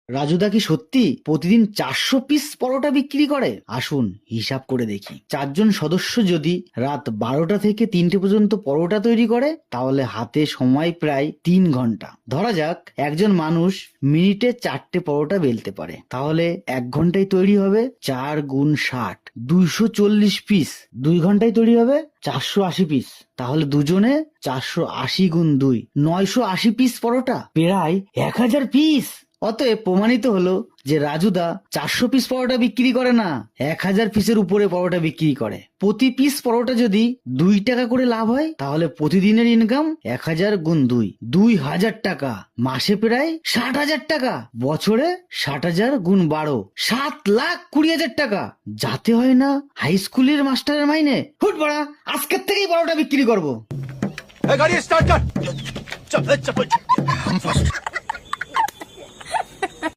রাজুদা কি সত্যি প্রতিদিন 400 পিস পরোটা বিক্রি করে? আসুন হিসাব করে দেখি। 4জন সদস্য যদি রাত 12টা থেকে 3টে পর্যন্ত পরোটা তৈরি করে, তাহলে হাতে সময় প্রায় 3 ঘন্টা। ধরা যাক একজন মানুষ মিনিটে 4টে পরোটা বেলতে পারে, তাহলে 1 ঘন্টায় তৈরি হবে 4 × 60, 240 পিস। 2 ঘন্টায় তৈরি হবে 480 পিস। তাহলে দুজনে 480 × 2, 980 পিস পরোটা, প্রায় 1000 পিস। অতএব প্রমাণিত হলো যে রাজুদা 400 পিস পরোটা বিক্রি করে না, 1000 পিসের উপরে পরোটা বিক্রি করে। প্রতি পিস পরোটা যদি 2 টাকা করে লাভ হয়, তাহলে প্রতিদিনের ইনকাম 1000 × 2, 2000 টাকা। মাসে প্রায় 60,000 টাকা। বছরে 60,000 × 12, 7,20,000 টাকা। যাতে হয় না হাই স্কুলের মাস্টারের মাইনে। হুট বাড়া, আজকের থেকেই পরোটা বিক্রি করবো। गाड़ी स्टार्ट कर। चल चल हम फर्स्ट।